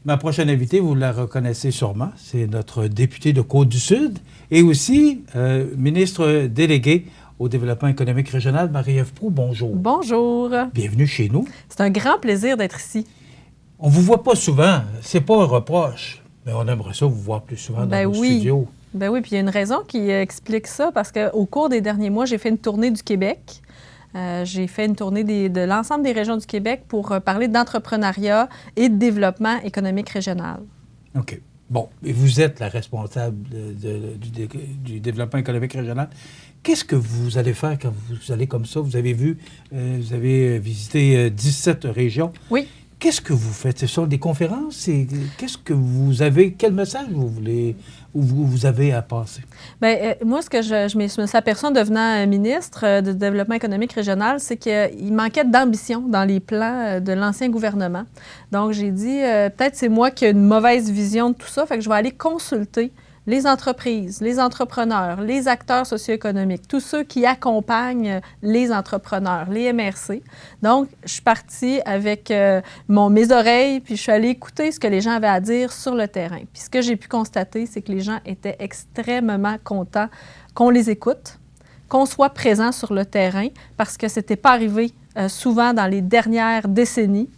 Ma prochaine invitée, vous la reconnaissez sûrement, c'est notre députée de Côte-du-Sud et aussi ministre déléguée au développement économique régional, Marie-Ève Proulx. Bonjour. Bonjour. Bienvenue chez nous. C'est un grand plaisir d'être ici. On ne vous voit pas souvent, c'est pas un reproche, mais on aimerait ça vous voir plus souvent dans nos studios. Ben oui, puis il y a une raison qui explique ça, parce qu'au cours des derniers mois, j'ai fait une tournée du Québec. J'ai fait une tournée de l'ensemble des régions du Québec pour parler d'entrepreneuriat et de développement économique régional. OK. Bon, et vous êtes la responsable du développement économique régional. Qu'est-ce que vous allez faire quand vous allez comme ça? Vous avez vu, vous avez visité 17 régions. Oui. Qu'est-ce que vous faites? Ce sont des conférences? Qu'est-ce que vous avez? Quel message vous avez à passer? Bien, moi, ce que je me suis aperçue en devenant ministre du développement économique régional, c'est qu'il manquait d'ambition dans les plans de l'ancien gouvernement. Donc, j'ai dit, peut-être c'est moi qui ai une mauvaise vision de tout ça, fait que je vais aller consulter les entreprises, les entrepreneurs, les acteurs socio-économiques, tous ceux qui accompagnent les entrepreneurs, les MRC. Donc, je suis partie avec mes oreilles, puis je suis allée écouter ce que les gens avaient à dire sur le terrain. Puis ce que j'ai pu constater, c'est que les gens étaient extrêmement contents qu'on les écoute, qu'on soit présent sur le terrain, parce que ce n'était pas arrivé souvent dans les dernières décennies.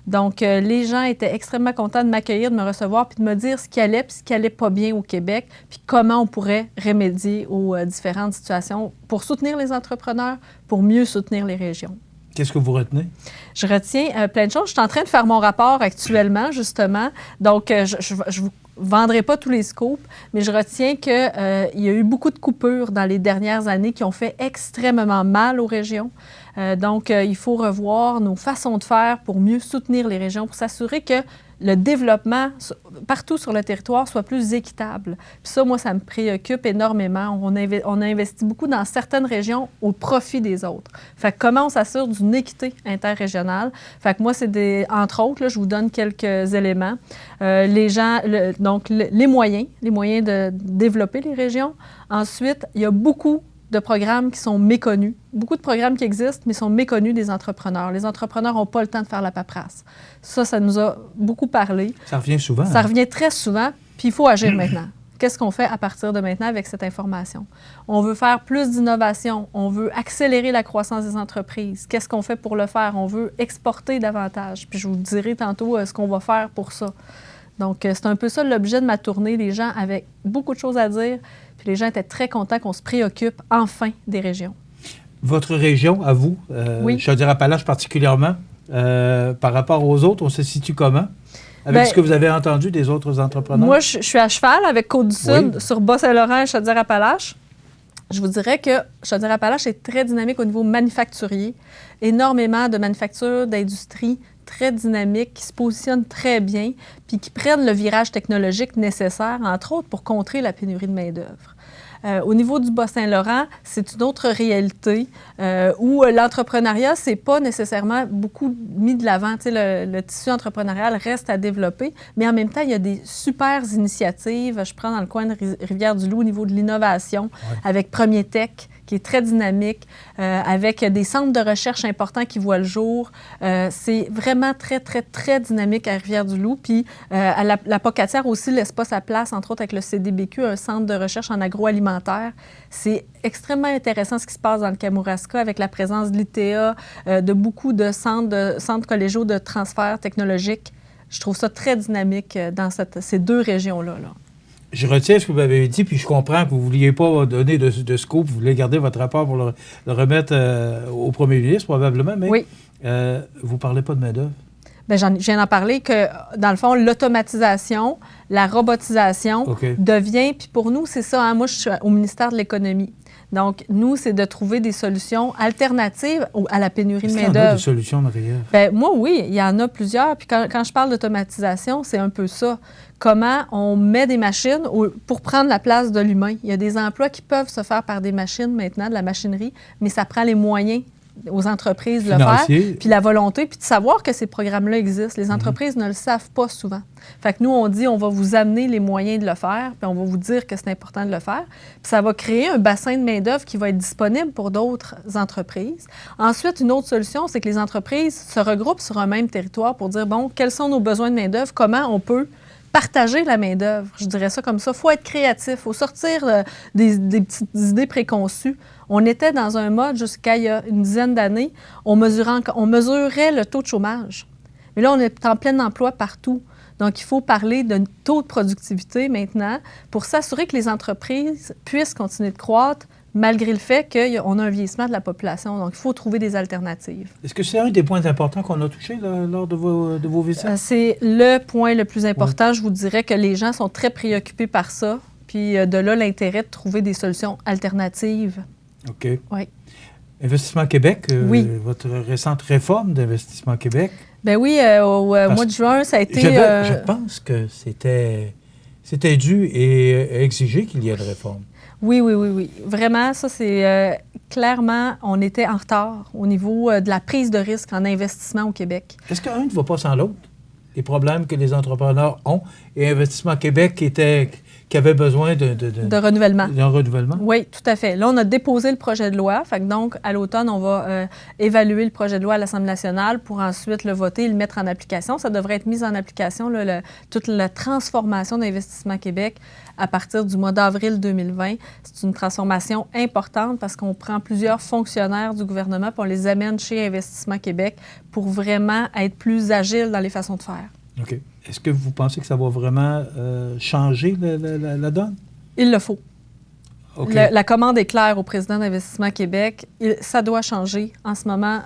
Donc, les gens étaient extrêmement contents de m'accueillir, de me recevoir, puis de me dire ce qui allait puis ce qui allait pas bien au Québec, puis comment on pourrait remédier aux différentes situations pour soutenir les entrepreneurs, pour mieux soutenir les régions. Qu'est-ce que vous retenez? Je retiens plein de choses. Je suis en train de faire mon rapport actuellement, justement. Donc, je vous vendrai pas tous les scoops, mais je retiens qu'il y a eu beaucoup de coupures dans les dernières années qui ont fait extrêmement mal aux régions. Donc, il faut revoir nos façons de faire pour mieux soutenir les régions, pour s'assurer que le développement partout sur le territoire soit plus équitable. Puis ça, moi, ça me préoccupe énormément. On a investi beaucoup dans certaines régions au profit des autres. Fait que comment on s'assure d'une équité interrégionale? Fait que moi, c'est entre autres, là, je vous donne quelques éléments. Les moyens de développer les régions. Ensuite, il y a beaucoup de programmes qui sont méconnus. Beaucoup de programmes qui existent, mais sont méconnus des entrepreneurs. Les entrepreneurs n'ont pas le temps de faire la paperasse. Ça nous a beaucoup parlé. Ça revient souvent. Ça revient très souvent, puis il faut agir maintenant. Qu'est-ce qu'on fait à partir de maintenant avec cette information? On veut faire plus d'innovation. On veut accélérer la croissance des entreprises. Qu'est-ce qu'on fait pour le faire? On veut exporter davantage. Puis je vous dirai tantôt ce qu'on va faire pour ça. Donc, c'est un peu ça l'objet de ma tournée. Les gens avaient beaucoup de choses à dire, puis les gens étaient très contents qu'on se préoccupe enfin des régions. Votre région, à vous, oui. Chaudière-Appalaches particulièrement, par rapport aux autres, on se situe comment? Avec ce que vous avez entendu des autres entrepreneurs? Moi, je suis à cheval avec Côte-du-Sud, sur Bas-Saint-Laurent et Chaudière-Appalaches. Je vous dirais que Chaudière-Appalaches est très dynamique au niveau manufacturier. Énormément de manufactures, d'industries très dynamiques, qui se positionnent très bien, puis qui prennent le virage technologique nécessaire, entre autres, pour contrer la pénurie de main-d'œuvre. Au niveau du Bas-Saint-Laurent, c'est une autre réalité où l'entrepreneuriat, c'est pas nécessairement beaucoup mis de l'avant. Tu sais, le tissu entrepreneurial reste à développer, mais en même temps, il y a des super initiatives. Je prends dans le coin de Rivière-du-Loup au niveau de l'innovation, avec Premier Tech, qui est très dynamique, avec des centres de recherche importants qui voient le jour. C'est vraiment très, très, très dynamique à Rivière-du-Loup. Puis à la Pocatière aussi laisse pas sa place, entre autres avec le CDBQ, un centre de recherche en agroalimentaire. C'est extrêmement intéressant ce qui se passe dans le Kamouraska avec la présence de l'ITA, de beaucoup de centres collégiaux de transfert technologique. Je trouve ça très dynamique dans ces deux régions-là. Je retiens ce que vous m'avez dit, puis je comprends que vous ne vouliez pas donner de scoop, vous voulez garder votre rapport pour le remettre au premier ministre, probablement, mais oui. Vous ne parlez pas de main-d'œuvre. Bien, je viens d'en parler que, dans le fond, l'automatisation, la robotisation devient, puis pour nous, c'est ça, hein, moi, je suis au ministère de l'Économie. Donc, nous, c'est de trouver des solutions alternatives à la pénurie de main-d'œuvre. Est-ce qu'il y en a des solutions, Marie-Ève? Bien, moi, oui, il y en a plusieurs. Puis quand je parle d'automatisation, c'est un peu ça. Comment on met des machines pour prendre la place de l'humain. Il y a des emplois qui peuvent se faire par des machines maintenant, de la machinerie, mais ça prend les moyens aux entreprises de le faire, puis la volonté, puis de savoir que ces programmes-là existent. Les entreprises ne le savent pas souvent. Fait que nous, on dit, on va vous amener les moyens de le faire, puis on va vous dire que c'est important de le faire. Puis ça va créer un bassin de main-d'œuvre qui va être disponible pour d'autres entreprises. Ensuite, une autre solution, c'est que les entreprises se regroupent sur un même territoire pour dire, bon, quels sont nos besoins de main-d'œuvre, comment on peut partager la main-d'œuvre. Je dirais ça comme ça. Il faut être créatif, il faut sortir des petites idées préconçues. On était dans un mode jusqu'à il y a une dizaine d'années, on mesurait le taux de chômage. Mais là, on est en plein emploi partout. Donc, il faut parler de taux de productivité maintenant pour s'assurer que les entreprises puissent continuer de croître malgré le fait qu'on a un vieillissement de la population. Donc, il faut trouver des alternatives. Est-ce que c'est un des points importants qu'on a touchés lors de vos visites? C'est le point le plus important. Oui. Je vous dirais que les gens sont très préoccupés par ça. Puis de là, l'intérêt de trouver des solutions alternatives. OK. Oui. Investissement Québec, oui. Votre récente réforme d'Investissement Québec. Bien oui, au mois de juin, ça a été... Je pense que c'était dû et exigé qu'il y ait une réforme. Oui. Vraiment, ça, c'est clairement, on était en retard au niveau de la prise de risque en investissement au Québec. Est-ce qu'un ne va pas sans l'autre? Les problèmes que les entrepreneurs ont et Investissement Québec qui avait besoin de renouvellement. D'un renouvellement? Oui, tout à fait. Là, on a déposé le projet de loi. Fait que donc, à l'automne, on va évaluer le projet de loi à l'Assemblée nationale pour ensuite le voter et le mettre en application. Ça devrait être mis en application, là, toute la transformation d'Investissement Québec à partir du mois d'avril 2020. C'est une transformation importante parce qu'on prend plusieurs fonctionnaires du gouvernement et on les amène chez Investissement Québec pour vraiment être plus agiles dans les façons de faire. OK. Est-ce que vous pensez que ça va vraiment changer la donne? Il le faut. Okay. La commande est claire au président d'Investissement Québec. Ça doit changer en ce moment.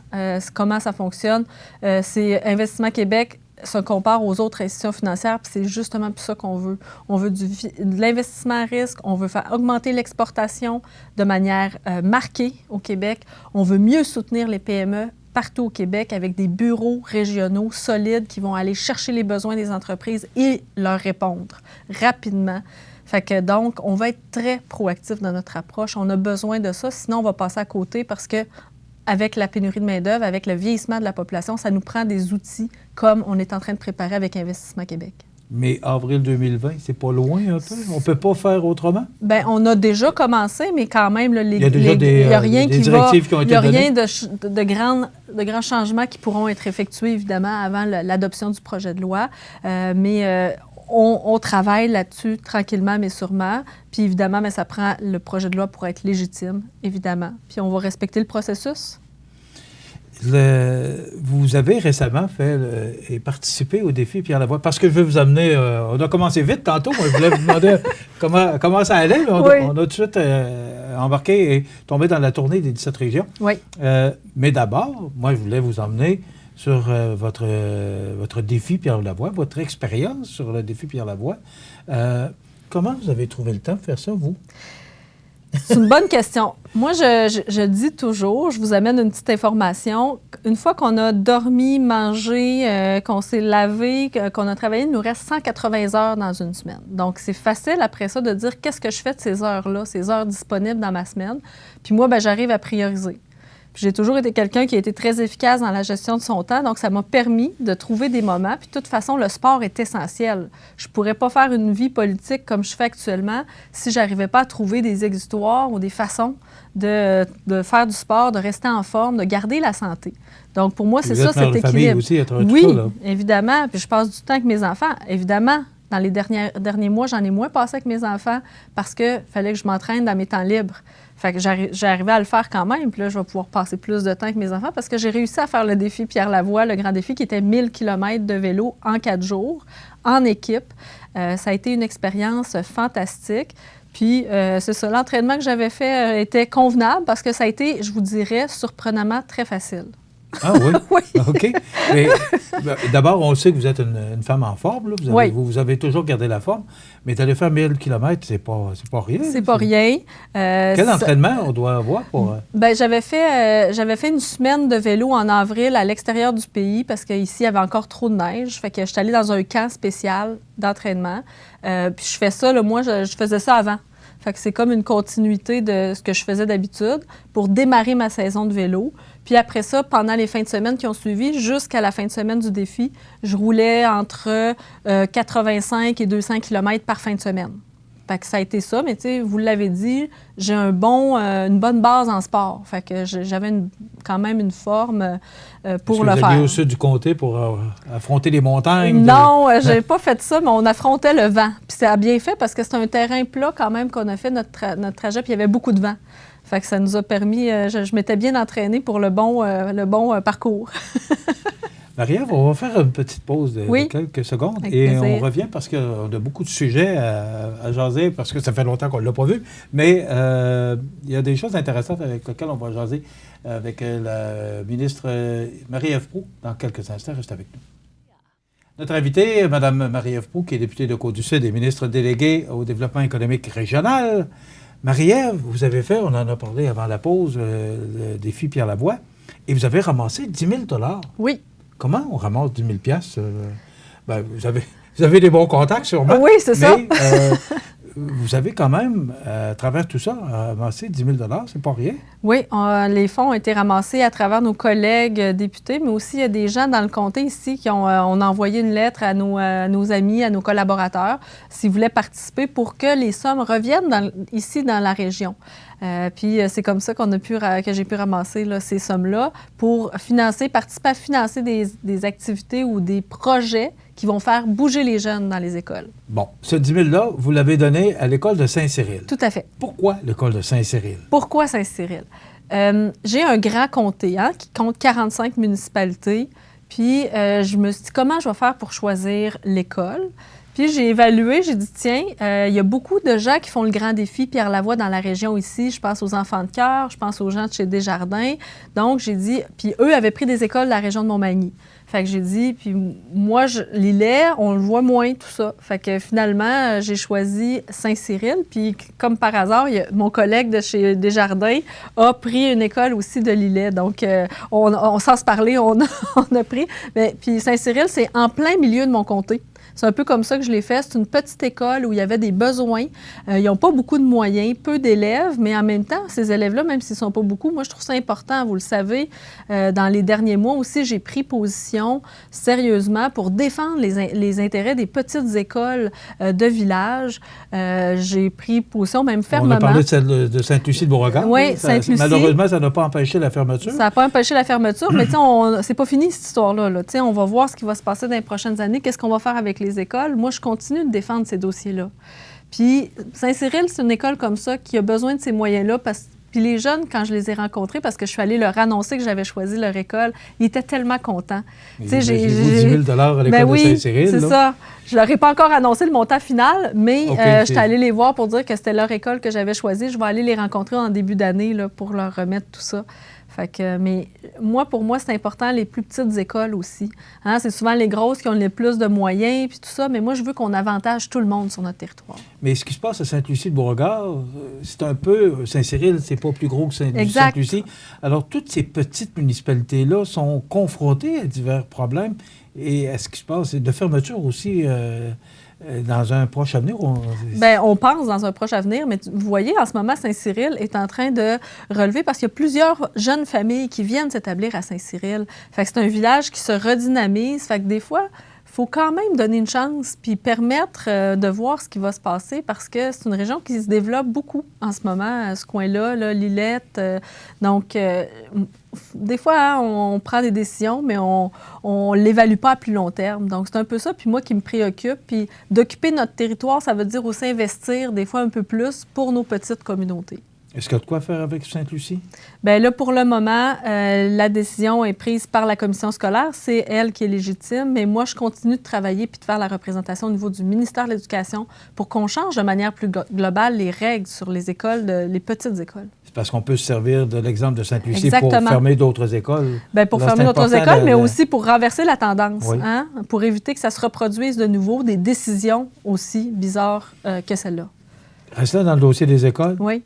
Comment ça fonctionne? C'est Investissement Québec se compare aux autres institutions financières, puis c'est justement plus ça qu'on veut. On veut de l'investissement à risque, on veut faire augmenter l'exportation de manière marquée au Québec, on veut mieux soutenir les PME partout au Québec avec des bureaux régionaux solides qui vont aller chercher les besoins des entreprises et leur répondre rapidement. Fait que donc, on va être très proactif dans notre approche. On a besoin de ça, sinon on va passer à côté parce que avec la pénurie de main-d'œuvre, avec le vieillissement de la population, ça nous prend des outils comme on est en train de préparer avec Investissement Québec. Mais avril 2020, c'est pas loin un peu? On peut pas faire autrement? Bien, on a déjà commencé, mais quand même, là, il y a déjà des directives qui ont été données. Il n'y a rien de grands changements qui pourront être effectués, évidemment, avant l'adoption du projet de loi. On travaille là-dessus tranquillement, mais sûrement. Puis évidemment, mais ça prend le projet de loi pour être légitime, évidemment. Puis on va respecter le processus. Vous avez récemment et participé au défi Pierre Lavoie. Parce que je veux vous amener... on a commencé vite tantôt. Moi, je voulais vous demander comment ça allait. Mais on a tout de suite embarqué et tombé dans la tournée des 17 régions. Oui. Mais d'abord, moi, je voulais vous emmener sur votre défi Pierre Lavoie, votre expérience sur le défi Pierre Lavoie. Comment vous avez trouvé le temps de faire ça, vous? C'est une bonne question. Moi, je dis toujours, je vous amène une petite information. Une fois qu'on a dormi, mangé, qu'on s'est lavé, qu'on a travaillé, il nous reste 180 heures dans une semaine. Donc, c'est facile après ça de dire qu'est-ce que je fais de ces heures-là, ces heures disponibles dans ma semaine. Puis moi, j'arrive à prioriser. Puis j'ai toujours été quelqu'un qui a été très efficace dans la gestion de son temps, donc ça m'a permis de trouver des moments. Puis de toute façon, le sport est essentiel. Je ne pourrais pas faire une vie politique comme je fais actuellement si je n'arrivais pas à trouver des exutoires ou des façons de faire du sport, de rester en forme, de garder la santé. Donc pour moi, c'est ça, cet équilibre. Aussi, oui, tout ça, là. Évidemment. Puis je passe du temps avec mes enfants, évidemment. Dans les derniers mois, j'en ai moins passé avec mes enfants parce qu'il fallait que je m'entraîne dans mes temps libres. Fait que j'arrivais à le faire quand même. Puis là, je vais pouvoir passer plus de temps avec mes enfants parce que j'ai réussi à faire le défi Pierre Lavoie, le grand défi qui était 1000 km de vélo en 4 jours, en équipe. Ça a été une expérience fantastique. Puis, c'est ça, l'entraînement que j'avais fait était convenable parce que ça a été, je vous dirais, surprenamment très facile. Ah oui? Oui. OK. Mais, d'abord, on sait que vous êtes une femme en forme. Là. Vous avez toujours gardé la forme. Mais d'aller faire 1000 km, c'est pas rien. C'est pas rien. Quel entraînement on doit avoir pour... Bien, j'avais fait une semaine de vélo en avril à l'extérieur du pays parce qu'ici, il y avait encore trop de neige. Fait que je suis allée dans un camp spécial d'entraînement. Puis je fais ça, là, moi, je faisais ça avant. Fait que c'est comme une continuité de ce que je faisais d'habitude pour démarrer ma saison de vélo. Puis après ça, pendant les fins de semaine qui ont suivi, jusqu'à la fin de semaine du défi, je roulais entre 85 et 200 km par fin de semaine. Fait que ça a été ça, mais tu sais, vous l'avez dit, j'ai une bonne base en sport. Fait que j'avais quand même une forme pour le faire. Vous alliez au sud du comté pour affronter les montagnes? Non, j'ai pas fait ça, mais on affrontait le vent. Puis ça a bien fait parce que c'est un terrain plat quand même qu'on a fait notre trajet, puis il y avait beaucoup de vent. Fait que ça nous a permis, je m'étais bien entraînée pour le bon parcours. Marie-Ève, on va faire une petite pause de quelques secondes et on revient parce qu'on a beaucoup de sujets à jaser parce que ça fait longtemps qu'on ne l'a pas vu. Mais il y a des choses intéressantes avec lesquelles on va jaser avec la ministre Marie-Ève Proulx dans quelques instants. Reste avec nous. Notre invitée, Mme Marie-Ève Proulx, qui est députée de Côte-du-Sud et ministre déléguée au développement économique régional. Marie-Ève, vous avez fait, on en a parlé avant la pause, le défi Pierre Lavoie, et vous avez ramassé 10 000 $. Oui. Comment on ramasse 10 000 $? Vous avez des bons contacts sûrement. Oui, c'est ça. Vous avez quand même, à travers tout ça, ramassé 10 000 $, c'est pas rien. Oui, les fonds ont été ramassés à travers nos collègues députés, mais aussi il y a des gens dans le comté ici qui ont on a envoyé une lettre à nos amis, à nos collaborateurs, s'ils voulaient participer pour que les sommes reviennent ici dans la région. Puis c'est comme ça que j'ai pu ramasser là, ces sommes-là pour participer à financer des activités ou des projets qui vont faire bouger les jeunes dans les écoles. Bon, ce 10 000 $-là, vous l'avez donné à l'école de Saint-Cyril. Tout à fait. Pourquoi l'école de Saint-Cyril? Pourquoi Saint-Cyril? J'ai un grand comté qui compte 45 municipalités. Puis je me suis dit, comment je vais faire pour choisir l'école? Puis j'ai évalué, j'ai dit, tiens, il y a beaucoup de gens qui font le grand défi Pierre Lavoie dans la région ici. Je pense aux enfants de cœur, je pense aux gens de chez Desjardins. Donc, j'ai dit, puis eux avaient pris des écoles de la région de Montmagny. Fait que j'ai dit, puis moi, Lillet, on le voit moins, tout ça. Fait que finalement, j'ai choisi Saint-Cyril. Puis comme par hasard, mon collègue de chez Desjardins a pris une école aussi de Lillet. Donc, on sans se parler, on a pris. Mais, puis Saint-Cyril, c'est en plein milieu de mon comté. C'est un peu comme ça que je l'ai fait. C'est une petite école où il y avait des besoins. Ils n'ont pas beaucoup de moyens, peu d'élèves, mais en même temps, ces élèves-là, même s'ils ne sont pas beaucoup, moi, je trouve ça important, vous le savez. Dans les derniers mois aussi, j'ai pris position sérieusement pour défendre les intérêts des petites écoles de village. J'ai pris position même fermement. On a parlé de celle de Sainte-Lucie-de-Beauregard. Oui, Sainte-Lucie. Malheureusement, ça n'a pas empêché la fermeture. Ça n'a pas empêché la fermeture, mais c'est pas fini cette histoire-là. Là. On va voir ce qui va se passer dans les prochaines années. Qu'est-ce qu'on va faire avec les écoles? Moi, je continue de défendre ces dossiers-là. Puis Saint-Cyril, c'est une école comme ça qui a besoin de ces moyens-là puis les jeunes, quand je les ai rencontrés, parce que je suis allée leur annoncer que j'avais choisi leur école, ils étaient tellement contents. J'ai 10 000 $ à l'école de Saint-Cyril. C'est ça. Je leur ai pas encore annoncé le montant final, mais j'étais allée les voir pour dire que c'était leur école que j'avais choisie. Je vais aller les rencontrer en début d'année là, pour leur remettre tout ça. Fait que, mais pour moi, c'est important les plus petites écoles aussi. Hein? C'est souvent les grosses qui ont le plus de moyens puis tout ça, mais moi, je veux qu'on avantage tout le monde sur notre territoire. Mais ce qui se passe à Sainte-Lucie-de-Beauregard, c'est un peu... Saint-Cyril, c'est pas plus gros que Sainte-Lucie. Alors, toutes ces petites municipalités-là sont confrontées à divers problèmes. Et ce qui se passe, c'est de fermeture aussi... dans un proche avenir? On pense dans un proche avenir, mais vous voyez, en ce moment, Saint-Cyril est en train de relever parce qu'il y a plusieurs jeunes familles qui viennent s'établir à Saint-Cyril. Fait que c'est un village qui se redynamise. Fait que des fois, il faut quand même donner une chance puis permettre de voir ce qui va se passer parce que c'est une région qui se développe beaucoup en ce moment, ce coin-là, Lillette. Donc, des fois, on prend des décisions, mais on ne l'évalue pas à plus long terme. Donc, c'est un peu ça. Puis moi qui me préoccupe. Puis d'occuper notre territoire, ça veut dire aussi investir des fois un peu plus pour nos petites communautés. Est-ce qu'il y a de quoi faire avec Sainte-Lucie? Bien là, pour le moment, la décision est prise par la commission scolaire. C'est elle qui est légitime. Mais moi, je continue de travailler puis de faire la représentation au niveau du ministère de l'Éducation pour qu'on change de manière plus globale les règles sur les écoles, les petites écoles. C'est parce qu'on peut se servir de l'exemple de Sainte-Lucie pour fermer d'autres écoles. Bien, pour fermer d'autres écoles, mais aussi pour renverser la tendance, hein? Pour éviter que ça se reproduise de nouveau, des décisions aussi bizarres que celle-là. Restant dans le dossier des écoles, oui.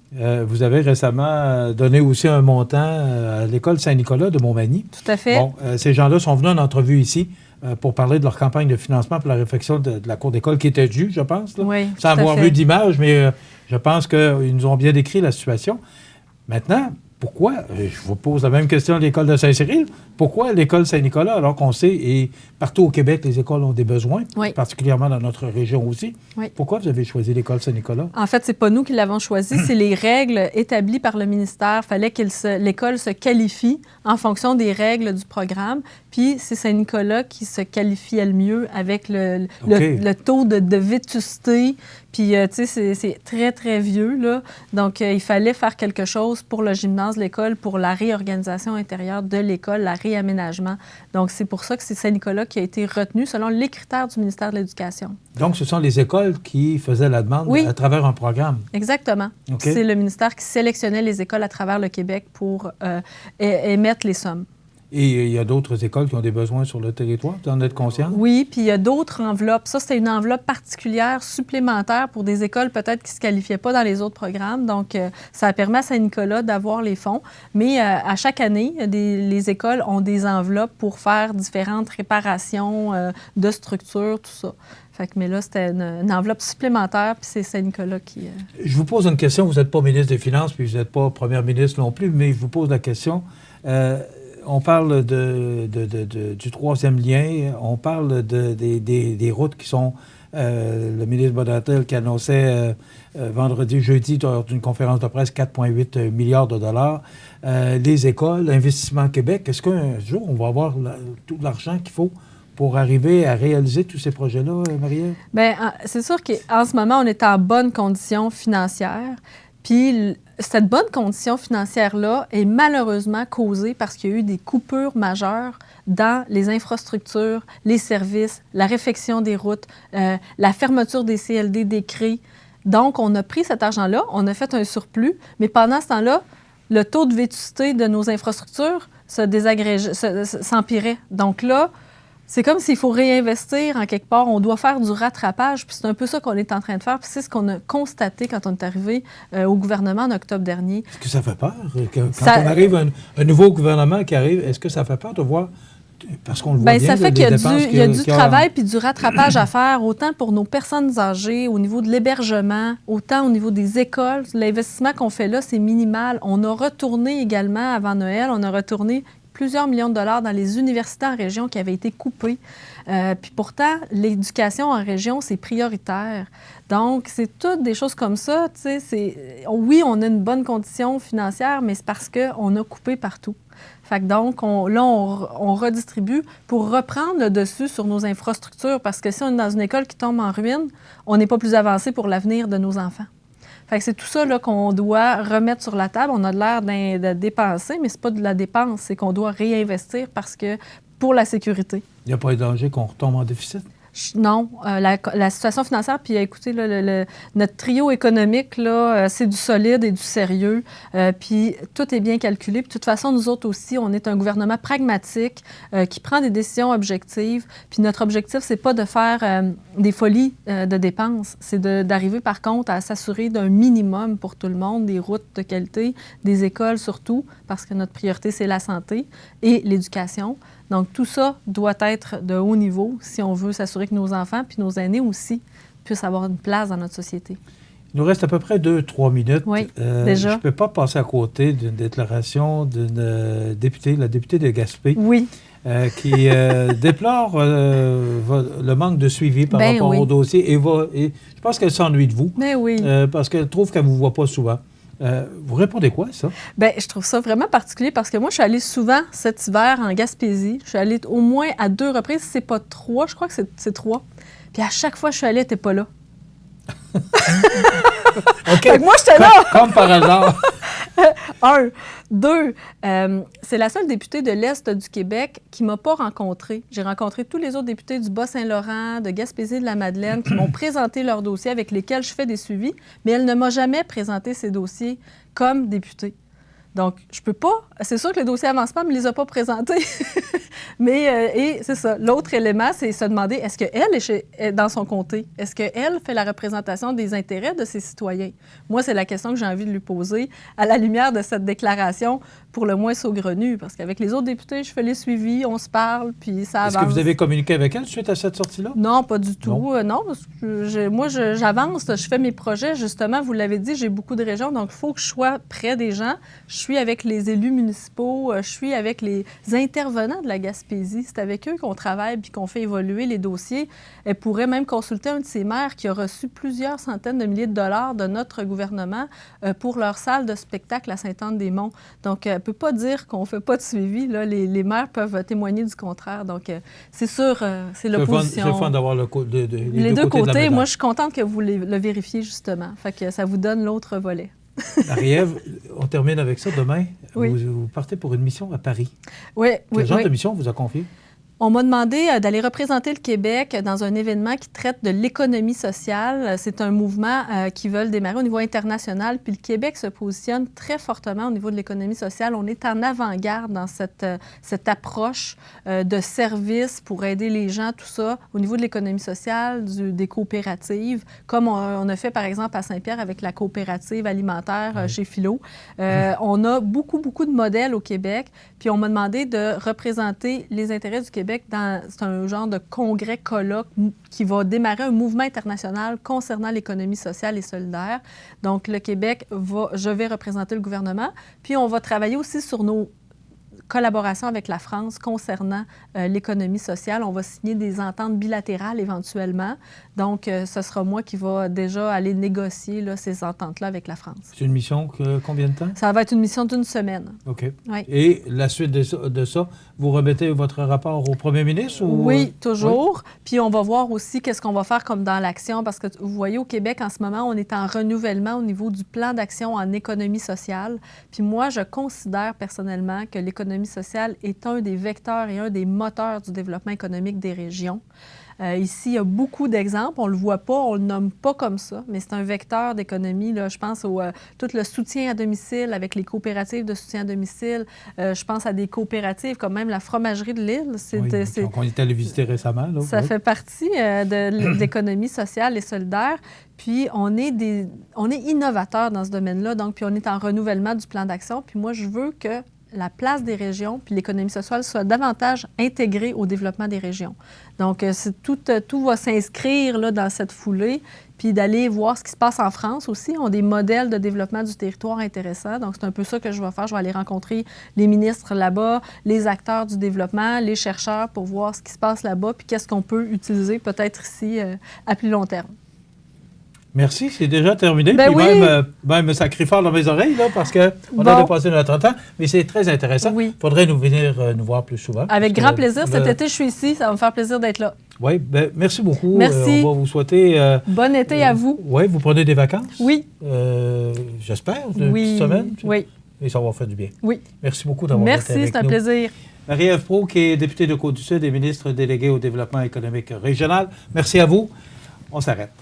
Vous avez récemment donné aussi un montant à l'école Saint-Nicolas de Montmagny. Tout à fait. Bon, ces gens-là sont venus en entrevue ici. pour parler de leur campagne de financement pour la réfection de la cour d'école qui était due, je pense, là, oui, sans avoir vu d'image, mais je pense qu'ils nous ont bien décrit la situation. Maintenant, pourquoi, je vous pose la même question à l'école de Saint-Cyril, pourquoi l'école Saint-Nicolas, alors qu'on sait, et partout au Québec, les écoles ont des besoins, particulièrement dans notre région aussi. Oui. Pourquoi vous avez choisi l'école Saint-Nicolas? En fait, c'est pas nous qui l'avons choisi, c'est les règles établies par le ministère. Il fallait que l'école se qualifie en fonction des règles du programme. Puis c'est Saint-Nicolas qui se qualifiait le mieux avec le taux de vétusté. Puis, tu sais, c'est très, très vieux, là. Donc, il fallait faire quelque chose pour le gymnase de l'école, pour la réorganisation intérieure de l'école, la réaménagement. Donc, c'est pour ça que c'est Saint-Nicolas qui a été retenu selon les critères du ministère de l'Éducation. Donc, ce sont les écoles qui faisaient la demande à travers un programme? Exactement. C'est le ministère qui sélectionnait les écoles à travers le Québec pour émettre les sommes. Et il y a d'autres écoles qui ont des besoins sur le territoire, vous en êtes conscient? Oui, puis il y a d'autres enveloppes. Ça, c'était une enveloppe particulière, supplémentaire pour des écoles peut-être qui ne se qualifiaient pas dans les autres programmes. Donc, ça permet à Saint-Nicolas d'avoir les fonds. Mais à chaque année, les écoles ont des enveloppes pour faire différentes réparations de structures, tout ça. Mais là, c'était une enveloppe supplémentaire, puis c'est Saint-Nicolas qui... Je vous pose une question. Vous n'êtes pas ministre des Finances, puis vous n'êtes pas première ministre non plus, mais je vous pose la question. On parle du troisième lien, on parle des routes qui sont... le ministre Bonnetel qui annonçait jeudi, lors d'une conférence de presse, 4,8 milliards de dollars. Les écoles, Investissement Québec, est-ce qu'un jour, on va avoir tout l'argent qu'il faut pour arriver à réaliser tous ces projets-là, Marie-Ève? Bien, c'est sûr qu'en ce moment, on est en bonne condition financière. Puis cette bonne condition financière-là est malheureusement causée parce qu'il y a eu des coupures majeures dans les infrastructures, les services, la réfection des routes, la fermeture des CLD, des CRI. Donc, on a pris cet argent-là, on a fait un surplus, mais pendant ce temps-là, le taux de vétusté de nos infrastructures s'empirait. Donc là, c'est comme s'il faut réinvestir en quelque part. On doit faire du rattrapage, puis c'est un peu ça qu'on est en train de faire. Puis c'est ce qu'on a constaté quand on est arrivé au gouvernement en octobre dernier. Est-ce que ça fait peur? Quand on arrive, un nouveau gouvernement qui arrive, est-ce que ça fait peur de voir... Parce qu'on le voit bien, ça fait qu'il y a du travail puis du rattrapage à faire, autant pour nos personnes âgées, au niveau de l'hébergement, autant au niveau des écoles. L'investissement qu'on fait là, c'est minimal. On a retourné également, avant Noël, plusieurs millions de dollars dans les universités en région qui avaient été coupées. Puis pourtant, l'éducation en région, c'est prioritaire. Donc, c'est toutes des choses comme ça. Oui, on a une bonne condition financière, mais c'est parce qu'on a coupé partout. Fait que donc, on redistribue pour reprendre le dessus sur nos infrastructures, parce que si on est dans une école qui tombe en ruine, on n'est pas plus avancé pour l'avenir de nos enfants. Fait que c'est tout ça là, qu'on doit remettre sur la table. On a l'air de dépenser, mais c'est pas de la dépense, c'est qu'on doit réinvestir parce que pour la sécurité. Il n'y a pas de danger qu'on retombe en déficit? Non. La situation financière, puis écoutez, là, notre trio économique, là, c'est du solide et du sérieux, puis tout est bien calculé. Puis de toute façon, nous autres aussi, on est un gouvernement pragmatique qui prend des décisions objectives. Puis notre objectif, c'est pas de faire des folies de dépenses, c'est d'arriver par contre à s'assurer d'un minimum pour tout le monde, des routes de qualité, des écoles surtout, parce que notre priorité, c'est la santé et l'éducation. Donc, tout ça doit être de haut niveau si on veut s'assurer que nos enfants puis nos aînés aussi puissent avoir une place dans notre société. Il nous reste à peu près 2-3 minutes. Oui, déjà. Je ne peux pas passer à côté d'une déclaration d'une députée, la députée de Gaspé, qui déplore le manque de suivi par rapport au dossier. Et je pense qu'elle s'ennuie de vous, parce qu'elle trouve qu'elle ne vous voit pas souvent. Vous répondez quoi à ça? Bien, je trouve ça vraiment particulier parce que moi, je suis allée souvent cet hiver en Gaspésie. Je suis allée au moins à 2 reprises, si c'est pas 3, je crois que c'est 3. Puis à chaque fois que je suis allée, elle n'était pas là. OK. Fait que moi, j'étais là. Comme par hasard. 1. 2, c'est la seule députée de l'Est du Québec qui ne m'a pas rencontrée. J'ai rencontré tous les autres députés du Bas-Saint-Laurent, de Gaspésie, de la Madeleine, qui m'ont présenté leurs dossiers avec lesquels je fais des suivis, mais elle ne m'a jamais présenté ces dossiers comme députée. Donc, je peux pas... C'est sûr que le dossier avancement ne me les a pas présentés. Mais, et c'est ça. L'autre élément, c'est se demander, est-ce qu'elle est dans son comté? Est-ce qu'elle fait la représentation des intérêts de ses citoyens? Moi, c'est la question que j'ai envie de lui poser à la lumière de cette déclaration, pour le moins saugrenue, parce qu'avec les autres députés, je fais les suivis, on se parle, puis ça avance. Est-ce que vous avez communiqué avec elle suite à cette sortie-là? Non, pas du tout. Non, parce que moi, j'avance, je fais mes projets. Justement, vous l'avez dit, j'ai beaucoup de régions, donc il faut que je sois près des gens. Je suis avec les élus municipaux, je suis avec les intervenants de la Gaspésie. C'est avec eux qu'on travaille puis qu'on fait évoluer les dossiers. Elle pourrait même consulter un de ses maires qui a reçu plusieurs centaines de milliers de dollars de notre gouvernement pour leur salle de spectacle à Sainte-Anne-des-Monts. Donc, elle ne peut pas dire qu'on ne fait pas de suivi. Là. Les maires peuvent témoigner du contraire. Donc, c'est sûr, c'est l'opposition. C'est le fun d'avoir les deux côtés. Moi, je suis contente que vous le vérifiez, justement. Fait que ça vous donne l'autre volet. Marie-Ève, on termine avec ça. Demain, oui. vous partez pour une mission à Paris. Oui. Quel genre de mission vous a confié? On m'a demandé d'aller représenter le Québec dans un événement qui traite de l'économie sociale. C'est un mouvement qui veut démarrer au niveau international. Puis le Québec se positionne très fortement au niveau de l'économie sociale. On est en avant-garde dans cette approche de services pour aider les gens, tout ça, au niveau de l'économie sociale, des coopératives, comme on a fait, par exemple, à Saint-Pierre avec la coopérative alimentaire chez Philo. On a beaucoup de modèles au Québec. Puis on m'a demandé de représenter les intérêts du Québec. C'est un genre de congrès colloque qui va démarrer un mouvement international concernant l'économie sociale et solidaire. Donc, le Québec je vais représenter le gouvernement. Puis, on va travailler aussi sur nos collaboration avec la France concernant l'économie sociale. On va signer des ententes bilatérales éventuellement. Donc, ce sera moi qui va déjà aller négocier là, ces ententes-là avec la France. C'est une mission que combien de temps? Ça va être une mission d'1 semaine. OK. Oui. Et la suite de ça, vous remettez votre rapport au premier ministre? Oui, toujours. Oui. Puis on va voir aussi qu'est-ce qu'on va faire comme dans l'action, parce que vous voyez, au Québec, en ce moment, on est en renouvellement au niveau du plan d'action en économie sociale. Puis moi, je considère personnellement que l'économie sociale est un des vecteurs et un des moteurs du développement économique des régions. Ici, il y a beaucoup d'exemples. On ne le voit pas, on ne le nomme pas comme ça, mais c'est un vecteur d'économie. Là. Je pense au tout le soutien à domicile avec les coopératives de soutien à domicile. Je pense à des coopératives comme même la fromagerie de l'île. On est allé visiter récemment. Là, ça fait partie de l'économie sociale et solidaire. Puis, on est innovateurs dans ce domaine-là. Donc, puis on est en renouvellement du plan d'action. Puis moi, je veux que la place des régions puis l'économie sociale soit davantage intégrée au développement des régions. Donc, tout va s'inscrire là, dans cette foulée, puis d'aller voir ce qui se passe en France aussi. On a des modèles de développement du territoire intéressants. Donc, c'est un peu ça que je vais faire. Je vais aller rencontrer les ministres là-bas, les acteurs du développement, les chercheurs pour voir ce qui se passe là-bas, puis qu'est-ce qu'on peut utiliser peut-être ici à plus long terme. Merci, c'est déjà terminé. Ben puis oui. même ça crie fort dans mes oreilles, là, parce qu'on a dépassé notre temps, mais c'est très intéressant. Oui. Il faudrait venir nous voir plus souvent. Avec grand plaisir. Cet été, je suis ici. Ça va me faire plaisir d'être là. Oui, merci beaucoup. Merci. On va vous souhaiter... bon été à vous. Oui, vous prenez des vacances? Oui. J'espère, une petite semaine. Oui. Et ça va faire du bien. Oui. Merci beaucoup d'avoir été avec nous. Merci, c'est un plaisir. Marie-Ève Proulx, qui est députée de Côte-du-Sud et ministre déléguée au développement économique régional. Merci à vous. On s'arrête.